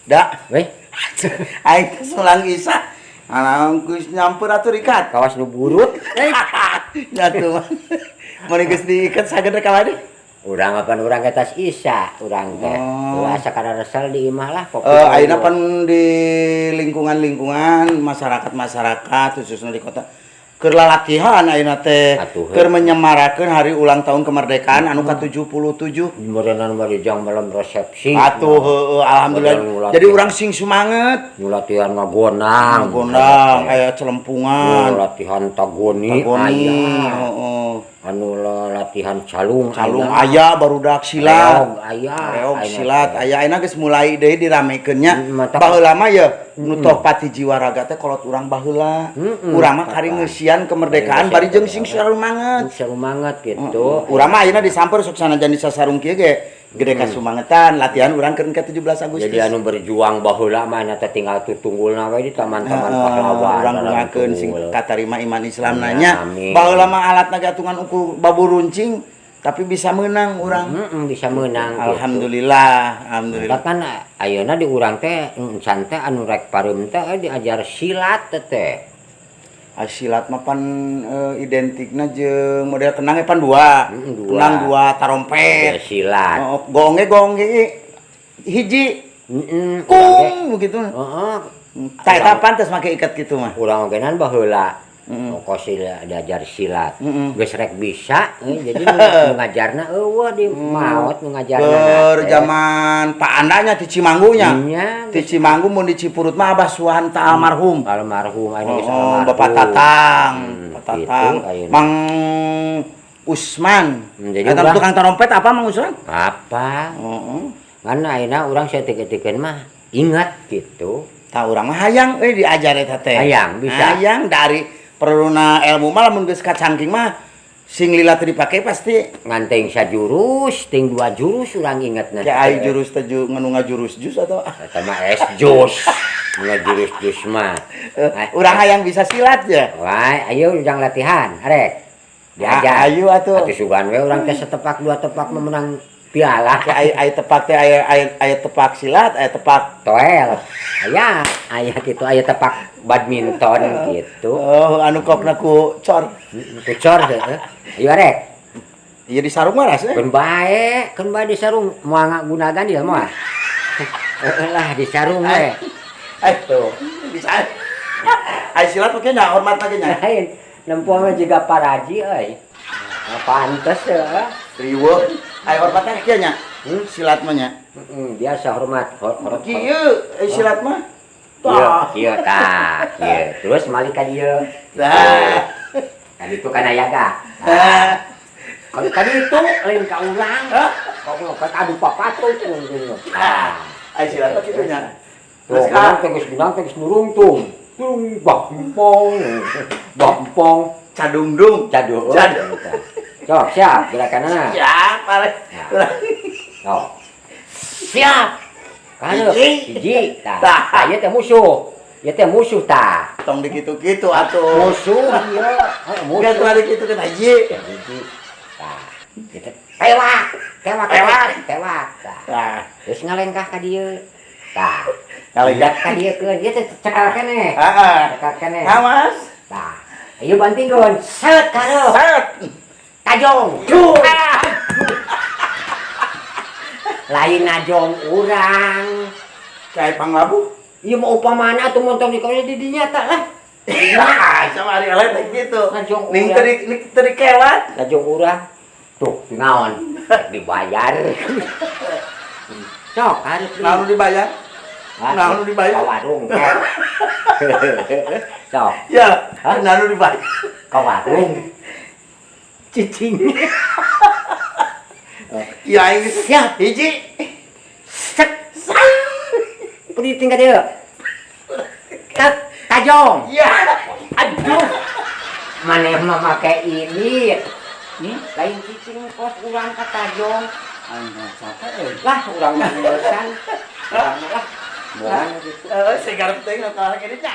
Da. Weh, Aing teh sulang Isa. Anak geus nyamper atuh ikat. kawas nu burut. Ya tuh. Mun geus diikat saged ka mah. Urang apan urang getas Isa, urang teh. Oh. Asa kada resel di imah lah Ayeuna pan di lingkungan-lingkungan masyarakat khususnya di kota keur lalakihan ayeuna teh Atuh, keur menyemarakeun hari ulang tahun kemerdekaan anu ka-77. Modenan marijang malam resepsi. Atuh heueuh alhamdulillah. Model Jadi urang sing sumanget. Nu latihan ngagonang. Gondang aya celempungan. Nu latihan tagoni. Heeh. Anu latihan calung. Calung aya barudak silat. Reog Silat aya ayeuna geus mulai deui diramekeun nya. Mantap. Baheula mah ya nu toh pati jiwa raga teh kolot urang baheula. Urang mah kari ngeusian kemerdekaan bari jeung sing sarumanget. Sarumanget gitu. Urang mah ayeuna disamper sok sanajan di sasarung kieu ge gede kasumangetan latihan urang keur ke 17 Agustus. Jadi anu berjuang baheula mah nya teh tinggal tutunggulna we di taman-taman pahlawan. Urang nguakeun sing katarima iman Islamna nya. Amin. Baheula mah alatna gatungan uku baburuncing tapi bisa menang urang. Bisa menang. Alhamdulillah, alhamdulillah. Kan ayeuna di urang teh encan teh anu rek pareum teh diajar silat teh. Silat mah pan identikna jeung model kenang pan dua. Kenang dua tarompet. Silat. Gonge hiji. Kung begitu. Heeh. Tah eta pantes make ikat kitu mah. Urang ogenan baheula. Kosil diajar silat. Geus rek bisa jadi nu ngajarna eueuh di maot nu ngajarna. Keur zaman Pak Andanya di Cimanggu nya. Di Iya. Cimanggu mun di Cipurut mah Abah Suhan ta almarhum. Almarhum anu geus Oh, almarhum. Bapak Tatang. Pak Gitu, Tatang. ayeuna. Mang Usman. Jadi Eta urang- tukang trompet apa Mang Usman? Apa? Heeh. Kan ayeuna urang saeutik-eutikeun mah ingat gitu. Tah urang mah hayang diajar eta teh. Hayang, bisa. Hayang dari perluna ilmu mah lamun geus kacangking mah sing lila teh dipake pasti Nganteng sajurus, ting 2 jurus urang ingetna. kayak ai jurus teh nganu ngajurus jus atau Eta mah es jus. Ngajurus-jus mah. urang hayang bisa silat ya. Wah, ayo ujang latihan, arek. Diajar. Ayo atuh. Atuh sugan we urang teh setepak 2 tepak memenang piala. Ai tepak teh aya tepak silat, aya tepak Toel. Aya kitu, aya tepak badminton gitu. oh anu kopna ku cor. Kucor heeh. Ayo arek. Ieu di sarung mah rasanya. Keun bae di sarung moal ngagunagan dia moal. Heeh lah di sarung we. Tuh, bisa. Ai silat oke nya hormat lagi nya. Lain, nempo mah jiga paraji euy. Pantes ya. Riweuh. Ai hormat lagi kieu nya. Silat mah nya. Biasa hormat. Kieu silat mah. Kieu tah, kieu. Terus malik ka dieu. Tah. Kan itu kan ayaga. Kalau tadi itu lain ka urang. Kok adu papatu tuh. Ai silat mah kitu nya. Tuh, urang teh geus gunang teh geus nurungtung. Bampong. Cadungdung. Caduh. Sok, siap gerakanana. Siap, arek. Sok. Siap. Kana hiji. Tah. Tah, ieu teh musuh. Ieu teh musuh tah. Tong dikitu-kitu atuh. Musuh ieu. Musuh tadi dikitu kan hiji. Hiji. Tah. Kita tewak. Tah. Tah. Terus ngalengkah ka dieu. Tah. Ngalengkah ka dieu keun. Ieu teh cekal keneh. Heeh. Cekal keneh. Awas. Tah. Ayo bantingkeun. Set kareu. Set. Tajong. Lain najong urang. Kayak panglabu. Ieu mah upamana atuh montong di di dinya tah lah. Sama ari eleh teh gitu. Najong Ning urang. teri kelak. Najong urang. Tuh, naon? Dibayar. Sok, harus Naon dibayar? Naon dibayar? Ka warung. Sok, Ya, naon dibayar? ka warung. Cicing. Ya aing siap hiji. Set. Pediting ka dieu. Tajong. Ya. Aduh. Maneh mah make ini. Lain cicing kos urang ka tajong. Anda capek. Lah urang mah ngeusan. Urang mah lah. Moal gitu. Segarep teh kalau ini nya.